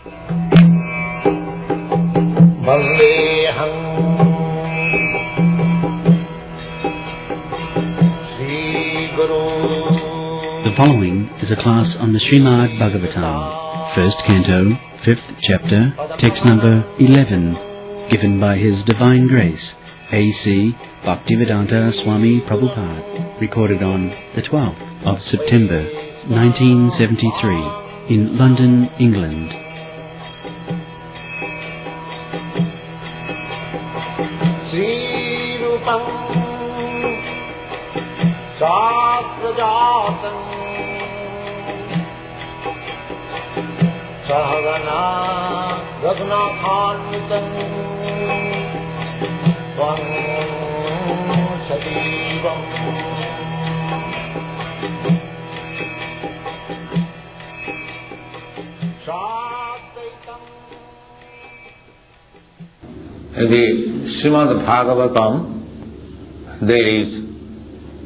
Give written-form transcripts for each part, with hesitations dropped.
The following is a class on the Srimad Bhagavatam, first canto, fifth chapter, text number 11, given by His Divine Grace, A.C. Bhaktivedanta Swami Prabhupada, recorded on the 12th of September, 1973, in London, England. Sahagana Raghunathanvitam Svam Sadivam. In the Srimad Bhagavatam, there is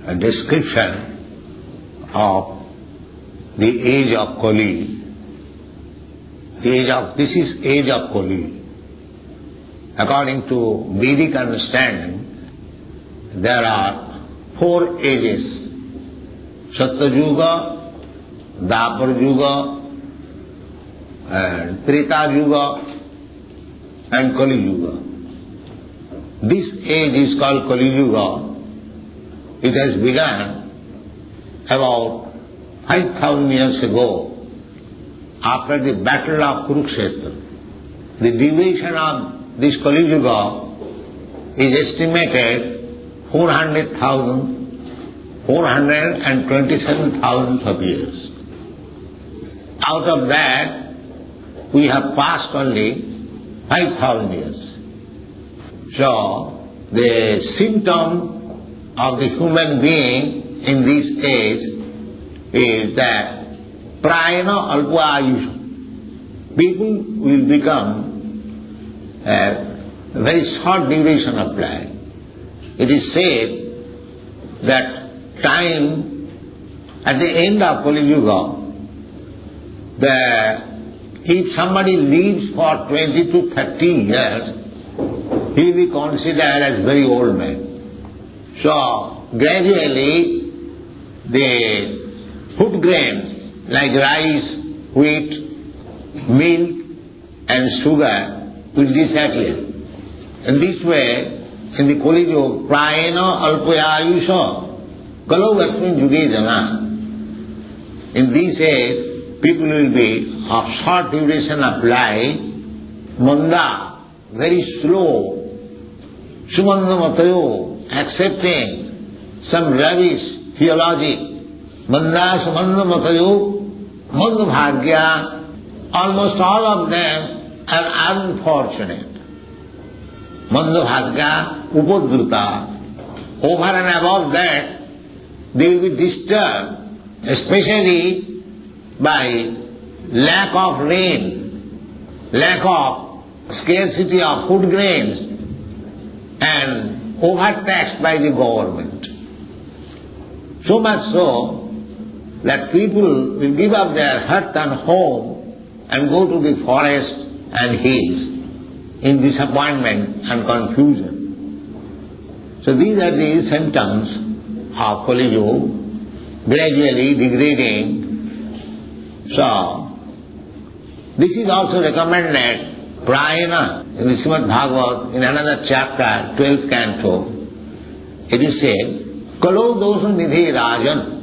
a description of the age of Kali. This is age of Kali. According to Vedic understanding, there are 4 ages: Satya Yuga, Dwapar Yuga, and Treta Yuga, and Kali Yuga. This age is called Kali Yuga. It has begun about 5,000 years ago, after the battle of Kurukshetra. The duration of this Kali Yuga is estimated 427,000 of years. Out of that, we have passed only 5,000 years. So, the symptom of the human being in this age is that prayana alpa ayusha. People will become a very short duration of life. It is said that time at the end of Kali Yuga, if somebody lives for 20 to 30 years, he will be considered as very old man. So, gradually, the food grains like rice, wheat, milk and sugar will disappear. In this way, in the Kali Yuga, prayana alpaya ayusha, kalau asmin yuge jana. In this age, people will be of short duration of life, manda, very slow, sumanda matayo, accepting some rubbish theology, manda sumanda matayo, manda bhagya, almost all of them are unfortunate. Manda bhagya, upadruta. Over and above that, they will be disturbed, especially by lack of rain, lack of scarcity of food grains, and overtaxed by the government. So much so that people will give up their hut and home and go to the forest and hills in disappointment and confusion. So these are the symptoms of Kali Yuga, gradually degrading. So this is also recommended, prayana, in the Srimad Bhagavad, in another chapter, 12th canto. It is said, Kalo dosa nidhi rajan.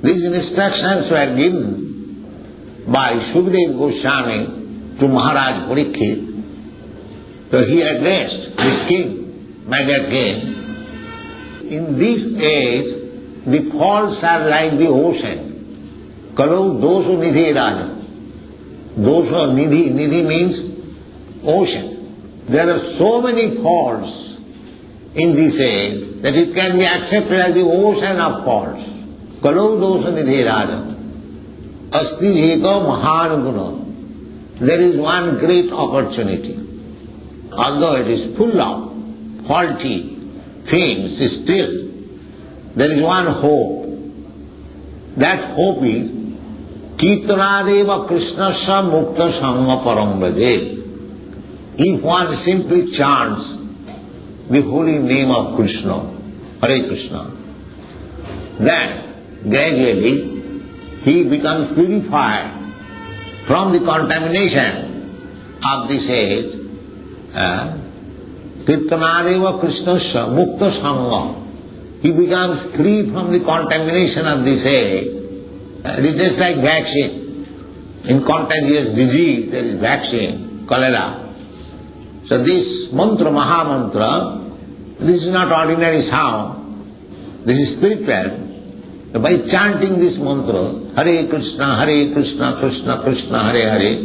These instructions were given by Sukadeva Goswami to Maharaj Parikshit. So he addressed the king, my dear king, in this age, the faults are like the ocean. Kalo dosa nidhi rajan. Dosa nidhi, nidhi means ocean. There are so many faults in this age that it can be accepted as the ocean of faults. Kalo dosa nidhi rajan. Asti jeta mahan guna. There is one great opportunity. Although it is full of faulty things, still there is one hope. That hope is Kirtanadeva Krishnasya mukta sangha param bhaje. If one simply chants the holy name of Krishna, Hare Krishna, then gradually he becomes purified from the contamination of this age. Kirtanadeva Krishnasya mukta sangha. He becomes free from the contamination of this age. It is just like vaccine. In contagious disease there is vaccine, cholera. So this mantra, Maha Mantra, this is not ordinary sound, this is spiritual. So by chanting this mantra, Hare Krishna, Krishna Krishna, Hare Hare,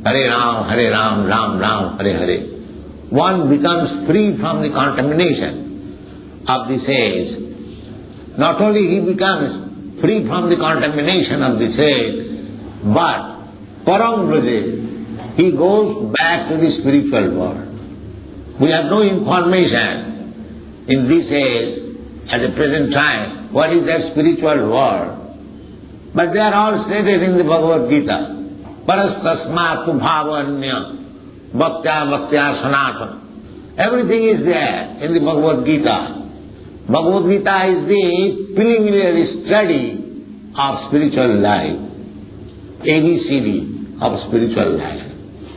Hare Ram, Ram Ram, Hare Hare, one becomes free from the contamination of this age. Not only he becomes free from the contamination of this age, but Param Vraja, he goes back to the spiritual world. We have no information in this age, at the present time, what is that spiritual world. But they are all stated in the Bhagavad Gita. Parastasmatu bhavanya bhaktya bhaktya sanatana. Everything is there in the Bhagavad Gita. Bhagavad Gita is the preliminary study of spiritual life, ABCD of spiritual life.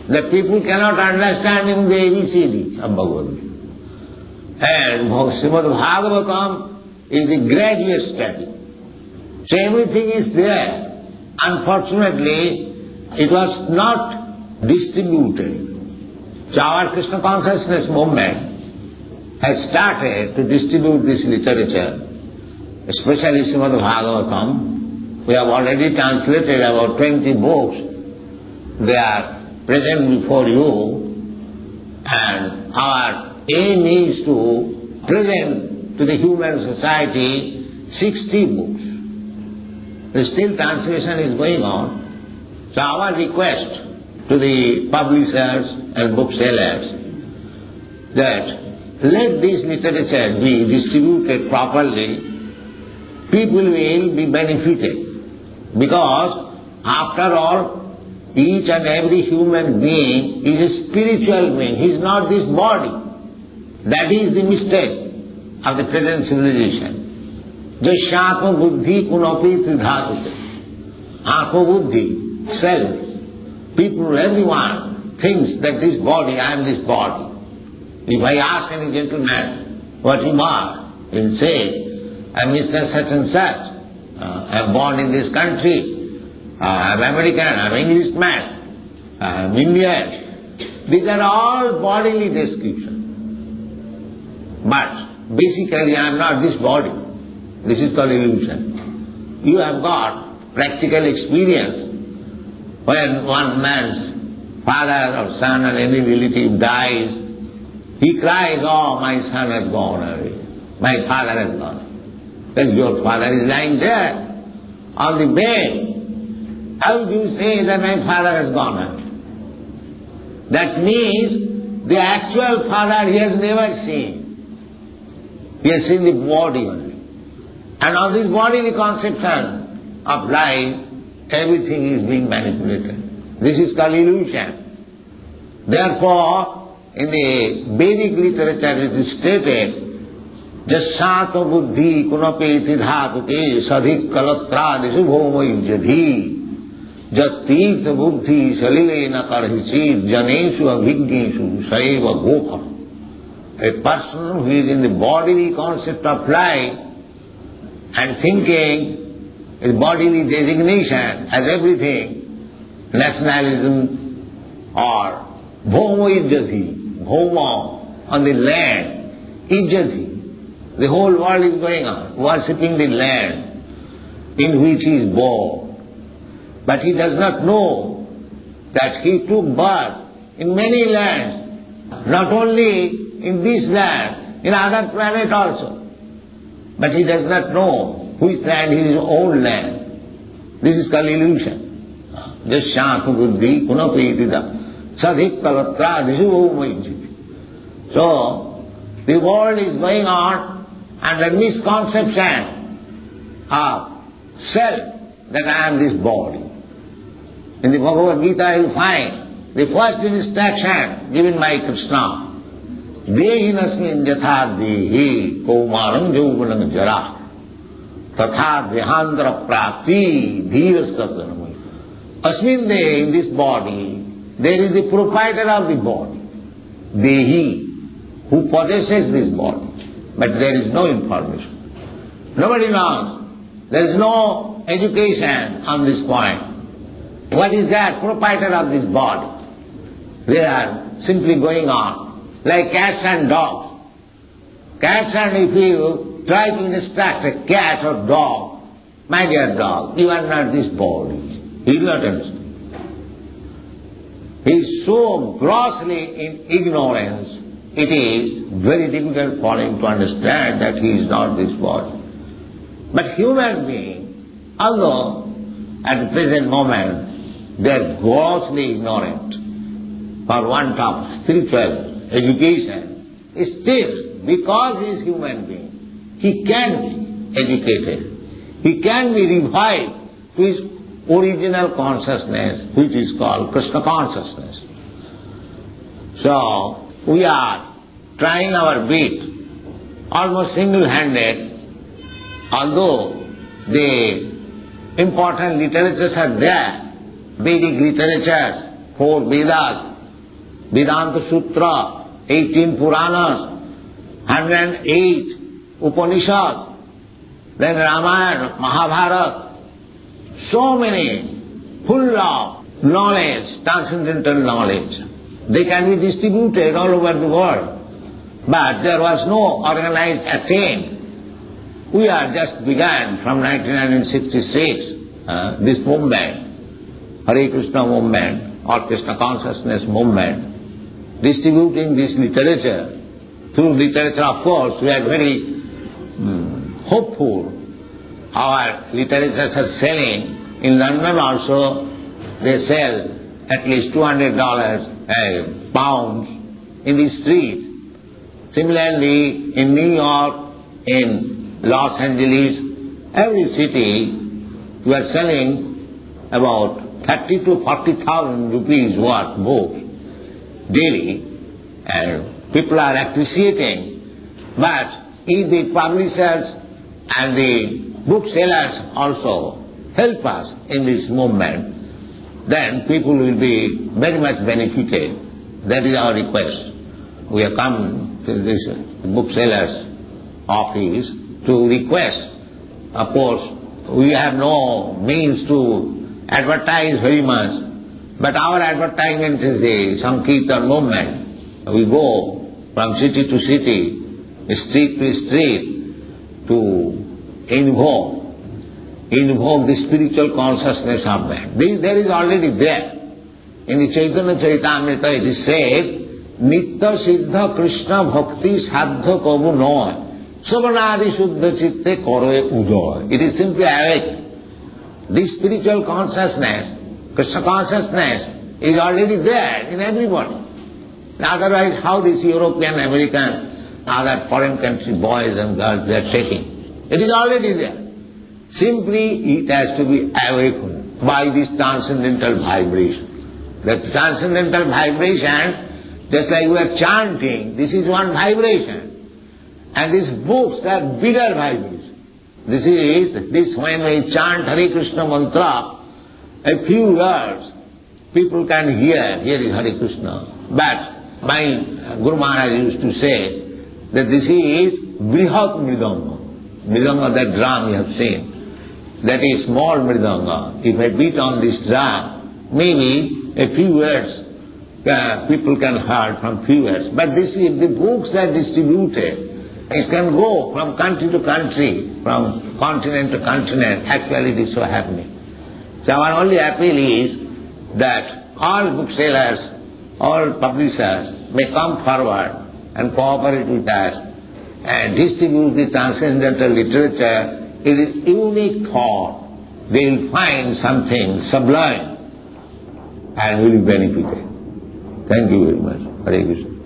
The people cannot understand even the ABCD of Bhagavad Gita. And Srimad Bhagavatam is the graduate study. So everything is there. Unfortunately, it was not distributed. So our Krishna consciousness movement has started to distribute this literature, especially Srimad Bhagavatam. We have already translated about 20 books. They are present before you, and our aim is to present to the human society 60 books. The still translation is going on. So our request to the publishers and booksellers that let this literature be distributed properly, people will be benefited. Because after all, each and every human being is a spiritual being. He is not this body. That is the mistake of the present civilization. Jasyatma buddhi punapi tridhatute. Atma buddhi, self. People, everyone thinks that this body, I am this body. If I ask any gentleman what you are, he will say, I am Mr. Such and Such. I am born in this country. I am American, I am Englishman, I am Indian. These are all bodily descriptions. But basically I am not this body. This is called illusion. You have got practical experience. When one man's father or son or any relative dies, he cries, oh, my son has gone away, my father has gone. Then your father is lying there on the bed. How do you say that my father has gone away? That means the actual father he has never seen. He has seen the body only. And on this bodily conception of life, everything is being manipulated. This is called illusion. Therefore, in the Vedic literature it is stated, Jasyatma buddhi kunapeti dhatute sadhik kalatradisu bhomajyadhi jatirtha buddhi salilena karhichit janeshu abhigneshu saiva gopam. A person who is in the bodily concept of life and thinking his bodily designation as everything, nationalism or bhoma ijjati, bhoma on the land, ijjati. The whole world is going on, worshipping the land in which he is born. But he does not know that he took birth in many lands, not only in this land, in other planet also. But he does not know which land is his own land. This is called illusion. Jasyatma buddhi punapetida sadhik kalatra disubhomajiti. So, the world is going on under misconception of self, that I am this body. In the Bhagavad Gita you find the first instruction given by Krishna. Dehinasmin jatha dehi kaumaram jauvanam jara tatha dehandra prapti dhirasatvanam. Asmin de, in this body, there is the proprietor of the body, Dehi, who possesses this body. But there is no information. Nobody knows. There is no education on this point. What is that proprietor of this body? They are simply going on like cats and dogs. Cats, and if you try to instruct a cat or dog, my dear dog, you are not this body. He will not understand. He is so grossly in ignorance, it is very difficult for him to understand that he is not this body. But human being, although at the present moment they are grossly ignorant for want of spiritual education, still, because he is human being, he can be educated. He can be revived to his original consciousness, which is called Krishna consciousness. So, we are trying our bit, almost single-handed, although the important literatures are there, Vedic literatures, 4 Vedas, Vedanta Sutra, 18 Puranas, 108 Upanishads, then Ramayana, Mahabharata, so many, full of knowledge, transcendental knowledge. They can be distributed all over the world. But there was no organized attempt. We are just began from 1966, this movement, Hare Krishna movement or Krishna consciousness movement, distributing this literature. Through literature, of course, we are very hopeful. Our literatures are selling. In London also, they sell at least $200 pounds in the street. Similarly, in New York, in Los Angeles, every city, we are selling about 30 to 40,000 rupees worth books daily, and people are appreciating. But if the publishers and the booksellers also help us in this movement, then people will be very much benefited. That is our request. We have come to this booksellers' office to request. Of course, we have no means to advertise very much, but our advertisement is a Sankirtan movement. We go from city to city, street to street, to invoke the spiritual consciousness of man. There is already there. In the Chaitanya Charitamrita it is said, Nitya Siddha Krishna Bhakti Sadha Kavu Noy Savanadi Shuddha Chitte Koroe Ujoy. It is simply awake. This spiritual consciousness, Krishna consciousness, is already there in everybody. Otherwise, how these European, American, other foreign country boys and girls they are taking? It is already there. Simply it has to be awakened by this transcendental vibration. The transcendental vibration, just like we are chanting, this is one vibration. And these books are bigger vibrations. This when we chant Hare Krishna mantra, a few words, people can hear, here is Hare Krishna. But my Guru Maharaj used to say that this is Brihat Mridanga. Mridanga, that drum you have seen. That is small mridanga. If I beat on this drum, maybe a few words people can hear from few words. But this is, the books are distributed. It can go from country to country, from continent to continent. Actually it is so happening. So our only appeal is that all booksellers, all publishers may come forward and cooperate with us and distribute the transcendental literature. It is unique thought. They will find something sublime and will be benefited. Thank you very much. Hare Krishna.